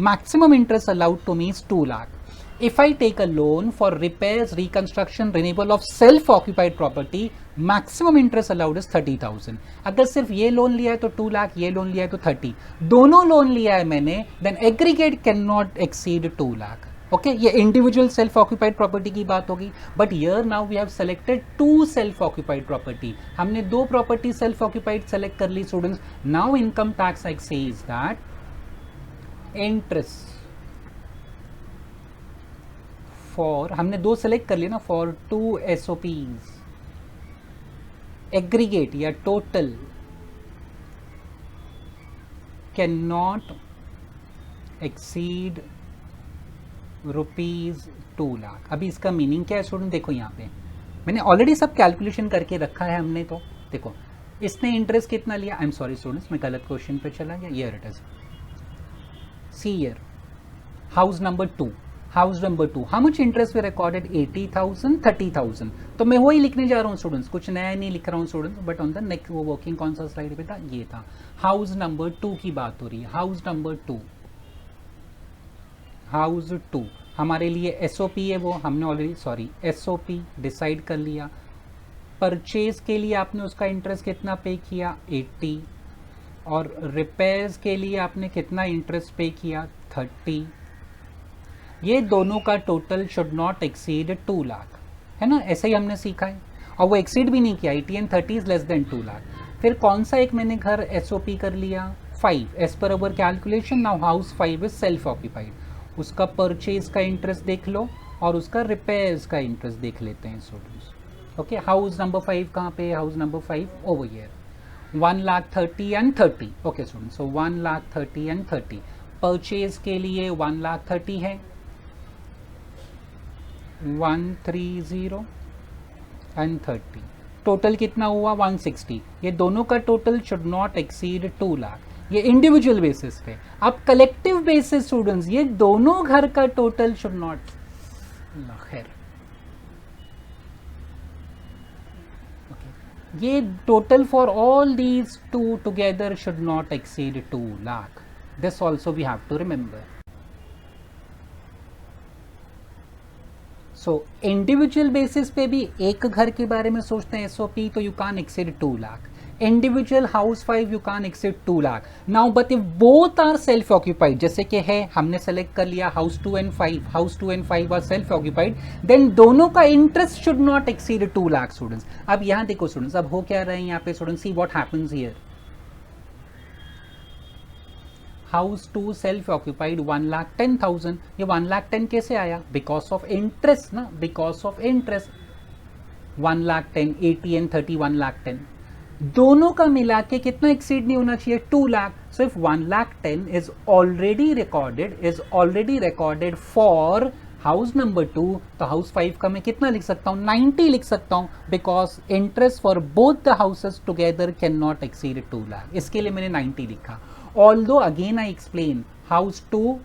maximum interest allowed to me is 2 lakh. If I take a loan for repairs, reconstruction, renewal of self-occupied property, maximum interest allowed is 30,000. अगर सिर्फ ये लोन लिया है तो 2 लाख, ये लोन लिया है तो 30, दोनों लोन लिया है मैंने, then aggregate cannot exceed 2 lakh. Okay ये इंडिविजुअल सेल्फ ऑक्यूपाइड प्रॉपर्टी की बात होगी. But here now we have selected 2 self occupied property. हमने 2 प्रॉपर्टी सेल्फ ऑक्यूपाइड सेलेक्ट कर ली students. Now income tax act says that interest for, हमने 2 सेलेक्ट कर लिए ना, फॉर 2 SOPs एग्रीगेट या टोटल कैन नॉट एक्सीड ₹2 लाख. अभी इसका मीनिंग क्या है स्टूडेंट? देखो यहाँ पे मैंने ऑलरेडी सब कैलकुलेशन करके रखा है हमने. तो देखो इसने इंटरेस्ट कितना लिया, आई एम सॉरी स्टूडेंट्स मैं गलत क्वेश्चन पे चला गया. Here it is, see here house number 2, house number 2 how much interest we recorded 80,000 30,000. तो मैं वही लिखने जा रहा हूँ स्टूडेंट्स, कुछ नया नहीं लिख रहा हूँ students. But on the next वो वर्किंग कौन सा स्लाइड पे था, ये था. हाउस नंबर 2 की बात हो रही है. हाउस नंबर 2, हाउस 2 हमारे लिए SOP है, वो हमने ऑलरेडी SOP डिसाइड कर लिया. परचेज के लिए आपने उसका इंटरेस्ट कितना पे किया 80, और रिपेयर्स के लिए आपने कितना इंटरेस्ट पे किया 30. ये दोनों का total should not exceed 2 lakh, है ना, ऐसे ही हमने सीखा है. और वो एक्सीड भी नहीं किया, 80 and 30 is less than 2 lakh. फिर कौन सा एक मैंने घर SOP कर लिया 5 as per our calculation. Now house 5 is self occupied. उसका परचेज का इंटरेस्ट देख लो और उसका रिपेयर्स का इंटरेस्ट देख लेते हैं स्टूडेंट्स. ओके हाउस नंबर 5 कहाँ पे, house number 5 over here. 1,30,000 and 30. Okay students, so 1,30,000 and 30. Purchase के लिए 1,30,000 है, 130 and 30. टोटल कितना हुआ 160. ये दोनों का total should not exceed 2 lakh. ये इंडिविजुअल बेसिस पे. अब कलेक्टिव बेसिस स्टूडेंट्स, ये दोनों घर का टोटल शुड नॉट, खैर ये total for all these 2 together should not exceed 2 lakh. This also we have to remember. So individual basis पे भी एक घर के बारे में सोचते हैं SOP, तो you can exceed 2 lakh. Individual house 5 you can exceed 2 lakh. Now but if both are self occupied, जैसे कि है हमने सेलेक्ट कर लिया house 2 and 5, house 2 and 5 are self occupied, then दोनों का interest should not exceed 2 lakh students. अब यहां देखो स्टूडेंट्स, अब हो क्या रहा है यहाँ पे students, see what happens here. House 2 self occupied 1,10,000. ये 1,10,000 कैसे आया, बिकॉज ऑफ इंटरेस्ट ना, बिकॉज ऑफ इंटरेस्ट. 1,10,000, 80 and 30, 1,10,000. दोनों का मिला के कितना एक्सीड नहीं होना चाहिए 2 lakh. So if 1,10,000 is already recorded for house number 2, तो हाउस 5 का मैं कितना लिख सकता हूँ 90 लिख सकता हूँ, because interest for both the houses together can not exceed 2 lakh. इसके लिए मैंने 90 लिखा. Although again I explain, house 2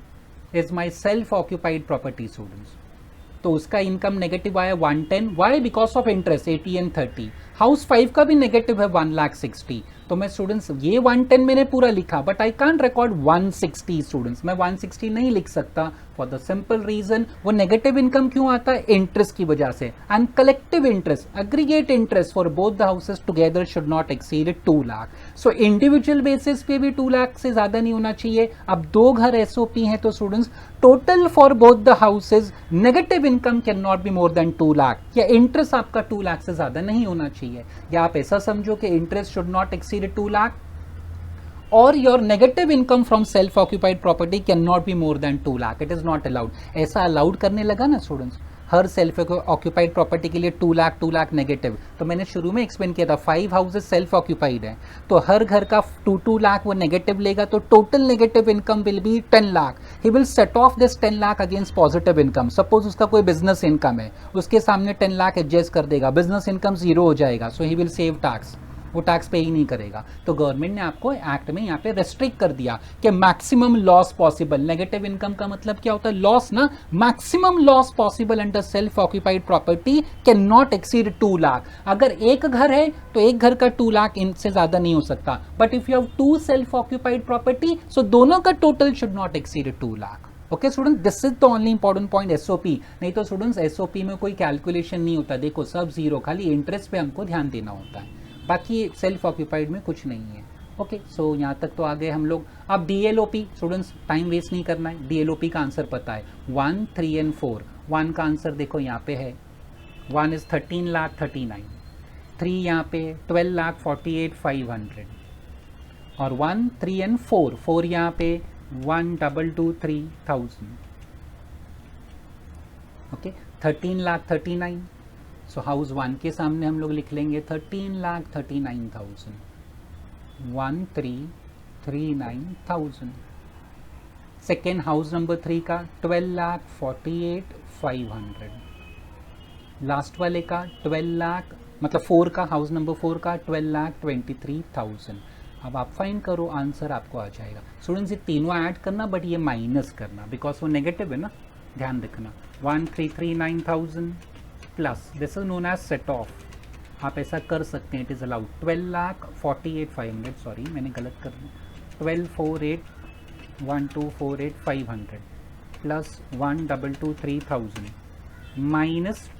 is my self occupied property students, तो उसका इनकम नेगेटिव आया 110. Why, because of interest 80 and 30. House 5 का भी नेगेटिव है 1,60,000. तो मैं स्टूडेंट्स ये 110 मैंने पूरा लिखा, but I can't record 160 students. मैं 160 नहीं लिख सकता फॉर द सिंपल रीजन, वो नेगेटिव इनकम क्यों आता है, इंटरेस्ट की वजह से. And collective interest, aggregate interest for both the houses together should not exceed 2 lakh. So individual basis पे भी 2 लाख से ज्यादा नहीं होना चाहिए. अब 2 घर SOP हैं, तो students total for both the houses negative income can not be more than 2 lakh, या इंटरेस्ट आपका 2 लाख से ज्यादा नहीं होना चाहिए. या आप ऐसा समझो कि interest should not exceed 2 lakh, or your negative income from self occupied property cannot be more than 2 lakh. It is not allowed. ऐसा अलाउड करने लगा ना students, her self occupied property के लिए 2 लाख नेगेटिव. तो मैंने शुरू में एक्सप्लेन किया था 5 हाउसेस सेल्फ ऑक्यूपाइड है, तो हर घर का 2 लाख वो नेगेटिव लेगा, तो total negative income will be 10 lakh. He will set of this 10 lakh against positive income. Suppose उसका कोई बिजनेस इनकम है, उसके सामने 10 लाख एडजस्ट कर देगा, बिजनेस इनकम 0 हो जाएगा. सो ही विल सेव टैक्स, वो टैक्स पे ही नहीं करेगा. तो गवर्नमेंट ने आपको एक्ट में यहाँ पे रेस्ट्रिक्ट कर दिया कि maximum loss possible. Negative income का मतलब क्या होता है, लॉस ना. Maximum loss possible under self occupied property can not exceed 2 lakh. अगर एक घर है तो एक घर का 2 लाख, इनसे ज्यादा नहीं हो सकता. But if you have 2 self occupied property, so दोनों का total should not exceed 2 lakh. Okay student, this is the only important point SOP. नहीं तो स्टूडेंट्स एसओपी में कोई कैलकुलेशन नहीं होता, देखो सब जीरो, खाली इंटरेस्ट पे हमको ध्यान देना होता है, बाकी सेल्फ ऑक्यूपाइड में कुछ नहीं है। ओके सो यहाँ तक तो आ गए हम लोग। अब डीएलओपी स्टूडेंट्स टाइम वेस्ट नहीं करना है, डीएलओपी का आंसर पता है 1, 3 एंड 4। 1 का आंसर देखो यहाँ पे है, 1 इज 13,39,000, 3 यहाँ पे 12,48,500 और 1, 3 एंड 4, 4 यहाँ पे 1,223,000। ओके 13,39,000। सो हाउस 1 के सामने हम लोग लिख लेंगे 13,39,000, 13,39,000। सेकेंड हाउस नंबर 3 का 12,48,500। लास्ट वाले का 12 लाख, मतलब 4 का, हाउस नंबर 4 का 12,23,000। अब आप फाइंड करो, आंसर आपको आ जाएगा। स्टूडेंट्स ये तीनों ऐड करना, बट ये माइनस करना, बिकॉज वो नेगेटिव है ना, ध्यान रखना। 13,39,000 plus this is known as set off, आप ऐसा कर सकते हैं, इट इज़ अलाउड। 12,48,500, सॉरी मैंने गलत कर दिया, 12,48,500 प्लस 1,223,000 माइनस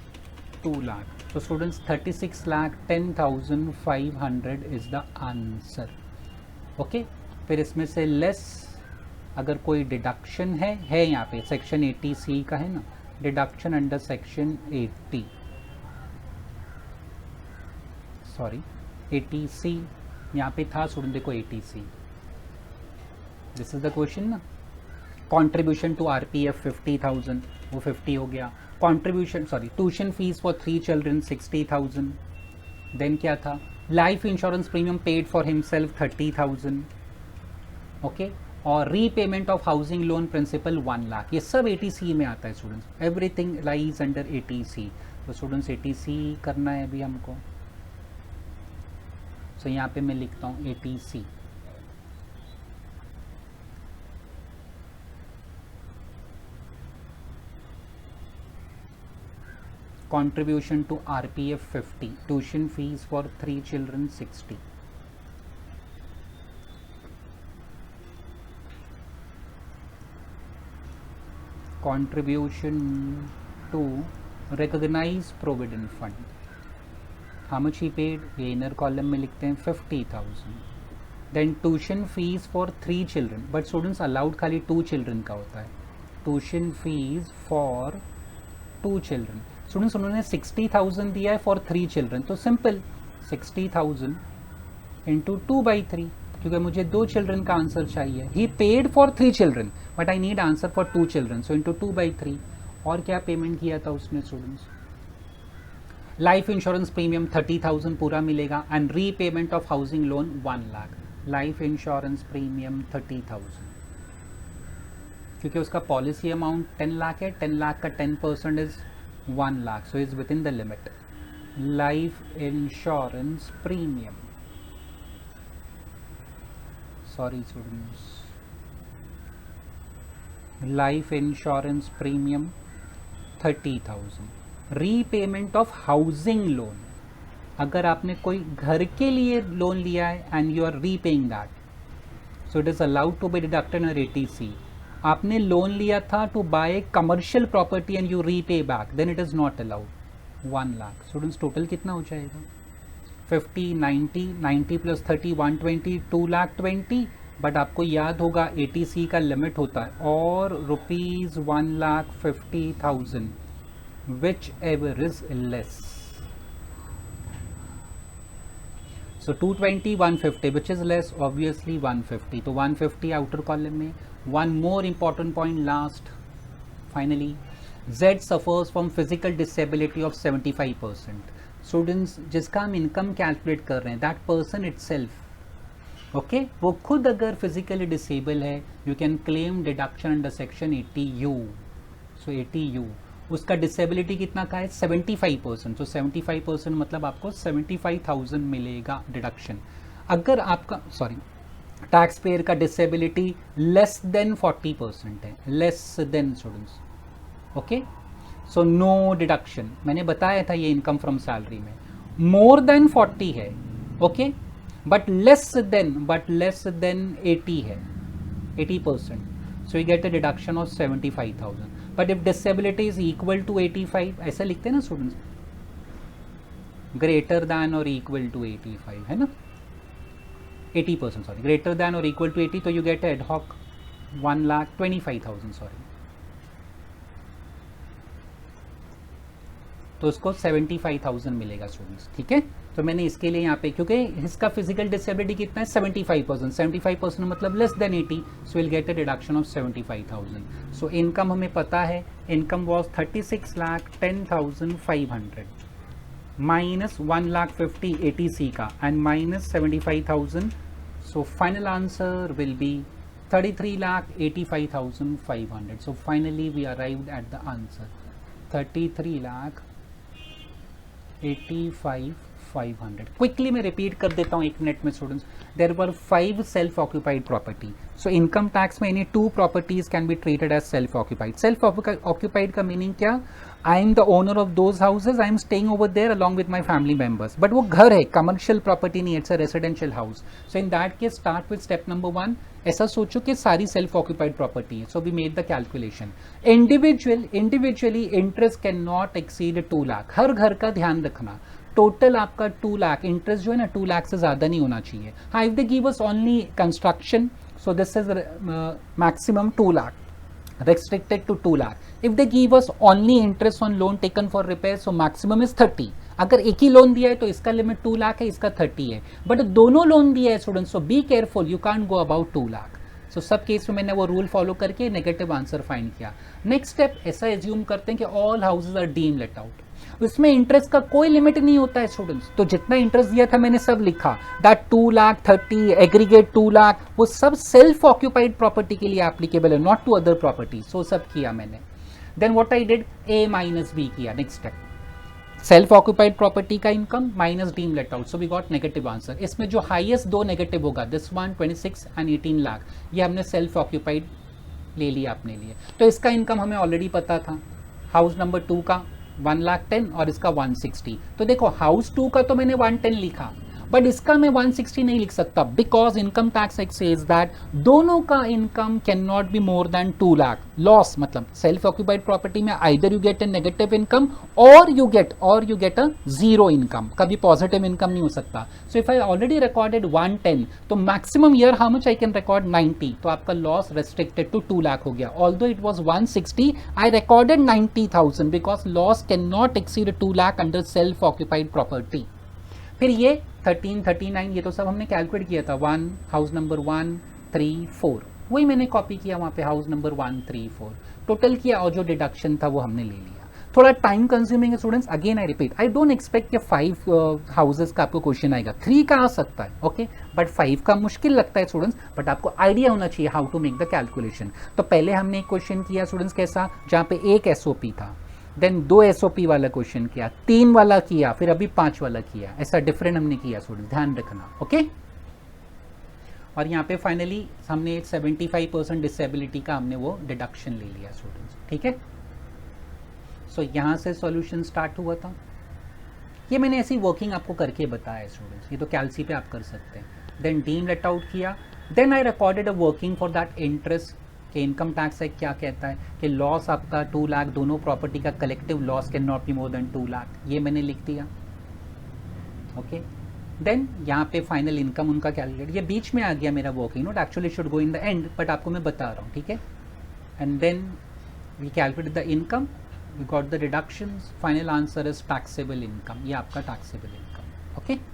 2 लाख। तो students 36,10,500 is the answer. Okay फिर इसमें से लेस अगर कोई डिडक्शन है यहाँ पे सेक्शन 80C का है ना, deduction under section 80, sorry 80C यहाँ पे था स्टूडेंट, देखो 80C, this is the question ना। कॉन्ट्रीब्यूशन टू आरपीएफ 50,000, वो 50 हो गया। Contribution sorry tuition fees for 3 children 60,000। Then क्या था, life insurance premium paid for himself 30,000। Okay और repayment of housing loan principal 1 lakh, ये सब 80C में आता है students, everything lies under 80C। तो स्टूडेंट्स 80C करना है अभी हमको, सो यहाँ पे मैं लिखता हूँ 80C। Contribution to RPF 50, tuition fees for 3 children 60. Contribution to recognized provident fund, how much he paid, ये inner column में लिखते हैं 50,000. Then tuition fees for 3 children, but students allowed खाली 2 children का होता है, tuition fees for 2 children। Students उन्होंने 60,000 दिया है फॉर 3 चिल्ड्रन, तो सिंपल 60,000 इंटू 2/3, क्योंकि मुझे 2 चिल्ड्रन का आंसर चाहिए। He paid for 3 children but I need answer for 2 children, so into 2/3। और क्या पेमेंट किया था उसने स्टूडेंट्स, लाइफ इंश्योरेंस प्रीमियम 30,000 पूरा मिलेगा and repayment of housing loan 1 lakh. Life insurance premium 30,000, क्योंकि उसका पॉलिसी अमाउंट 10 लाख है, 10 लाख का 10% is 1 lakh, so is within the limit. Life insurance premium, sorry students, life insurance premium 30,000. Repayment of housing loan, अगर आपने कोई घर के लिए लोन लिया है and you are repaying that, so it is allowed to be deducted under 80C. आपने लोन लिया था to buy commercial property and you repay back, then it is not allowed. 1 lakh. Students total कितना हो जाएगा, 50, 90 प्लस 30 120, 2,20,000। बट आपको याद होगा 80C का लिमिट होता है, और ₹1,50,000 which ever is less. So 220, 150, which is less, obviously 150. तो 150 outer column में। One more important point last, finally, Z suffers from physical disability of 75%. Students, जिसका हम income calculate कर रहे हैं, that person itself, okay, वो खुद अगर physically disable है, you can claim deduction under section 80U. So 80U, उसका डिसेबिलिटी कितना का है, 75%। तो 75% मतलब आपको 75,000 मिलेगा डिडक्शन। अगर आपका टैक्स पेयर का डिसेबिलिटी लेस देन 40% है, less than students, okay, so no deduction. मैंने बताया था ये इनकम फ्रॉम सैलरी में। मोर देन 40 है, ओके, बट लेस देन 80 है, 80%। so you get a deduction of 75,000. But if disability is equal to 85, ऐसा लिखते हैं ना स्टूडेंट्स, ग्रेटर दैन और इक्वल टू 85 है ना, 80%, सॉरी, ग्रेटर दैन और इक्वल टू 80, तो you get ad hoc 1,25,000, sorry, तो उसको 75,000 मिलेगा स्टूडेंट्स, ठीक है। तो मैंने इसके लिए यहाँ पे, क्योंकि इसका फिजिकल डिसेबिलिटी कितना है 75%, 75% मतलब less than 80, so will get a deduction of 75,000. So income हमें पता है, इनकम वॉज 36,10,500 माइनस 1,50,000 ATC का and minus 75,000. So final answer will be 33,85,500. So finally we arrived at the answer 33,85,500. Quickly मैं रिपीट कर देता हूँ 1 मिनट में students. There were 5 self occupied property. So income tax में any 2 properties can be treated as self occupied. Self occupied का मीनिंग क्या? I am the owner of those houses, I am staying over there along with my family members, but वो घर है, कमर्शियल प्रॉपर्टी नहीं, it's a residential house. So in that case start with step number 1. ऐसा सोचो कि सारी सेल्फ ऑक्यूपाइड प्रॉपर्टी है. So we made the calculation. Individually interest can not exceed 2 lakh. हर घर का ध्यान रखना, टोटल आपका 2 लाख, इंटरेस्ट जो है ना 2 लाख से ज्यादा नहीं होना चाहिए. हाँ, if they give us only construction, so this is maximum 2 lakh, restricted to 2 lakh. If they give us only interest on loan taken for repair, so maximum is 30. अगर एक ही लोन दिया है तो इसका लिमिट 2 लाख है, इसका 30 है, बट दोनों लोन दिया है student, so be careful, you can't go about 2 lakh. So सब केस में मैंने वो रूल फॉलो करके नेगेटिव आंसर फाइंड किया. नेक्स्ट स्टेप, ऐसा एज्यूम करते हैं कि all houses are deem let out. उसमें इंटरेस्ट का कोई लिमिट नहीं होता है स्टूडेंट्स, तो जितना इंटरेस्ट दिया था मैंने सब लिखा, दैट 2 लाख 30 एग्रीगेट 2 लाख, वो सब सेल्फ ऑक्यूपाइड प्रॉपर्टी के लिए एप्लीकेबल है, not to other property. So सब किया मैंने. Then what I did, A minus B किया. Next step, self occupied property का income minus deem let out, so we got negative answer. इसमें जो हाईएस्ट 2 नेगेटिव होगा, दिस वन 26 एंड 18 लाख, ये हमने सेल्फ ऑक्यूपाइड ले लिया अपने लिए. तो इसका इनकम हमें ऑलरेडी पता था. हाउस नंबर 2 का 1,10,000 और इसका 160. तो देखो हाउस 2 का तो मैंने 110 लिखा, बट इसका मैं 160 नहीं लिख सकता, because income tax act says that दोनों का income can not be more than 2 lakh. Loss मतलब सेल्फ ऑक्यूपाइड प्रॉपर्टी में either you get a negative income और you get a zero income, कभी पॉजिटिव इनकम नहीं हो सकता. So if I already recorded 110, तो maximum year how much I can record 90, तो आपका लॉस रेस्ट्रिक्टेड टू 2 लाख हो गया. Although it was 160, I recorded 90,000 because loss can not exceed 2 lakh under self occupied property. फिर ये 13, 39, ये तो सब हमने कैलकुलेट किया था. 1 हाउस नंबर 1, 3, 4, वही मैंने कॉपी किया वहाँ पे, हाउस नंबर 1, 3, 4 टोटल किया, और जो डिडक्शन था वो हमने ले लिया. थोड़ा टाइम कंज्यूमिंग है students. Again I repeat, I don't expect कि 5 हाउसेज का आपको क्वेश्चन आएगा. 3 का आ सकता है, ओके, बट 5 का मुश्किल लगता है स्टूडेंट्स. बट आपको आइडिया होना चाहिए how to make the calculation. तो पहले हमने एक क्वेश्चन किया स्टूडेंट्स कैसा, जहाँ पे एक SOP था, देन 2 SOP वाला क्वेश्चन किया, 3 वाला किया, फिर अभी 5 वाला किया. ऐसा डिफरेंट हमने किया स्टूडेंट, ध्यान रखना, ओके. और यहाँ पे फाइनली हमने 75% डिसेबिलिटी का हमने वो डिडक्शन ले लिया स्टूडेंट्स, ठीक है. सो यहाँ से सॉल्यूशन स्टार्ट हुआ था. ये मैंने ऐसी वर्किंग आपको करके बताया स्टूडेंट्स, ये तो कैलसी पे आप कर सकते हैं. देन डीम लेट आउट किया, then I recorded a working for that interest. कि इनकम टैक्स एक्ट क्या कहता है कि लॉस आपका 2 लाख, दोनों प्रॉपर्टी का collective loss can not be more than 2 lakh, ये मैंने लिख दिया, ओके. देन यहाँ पे फाइनल इनकम उनका कैलकुलेट, ये बीच में आ गया मेरा working note, actually should go in the end, but आपको मैं बता रहा हूँ, ठीक है. And then we calculate the income, we got the deductions, final answer is taxable income, ये आपका टैक्सेबल इनकम, ओके.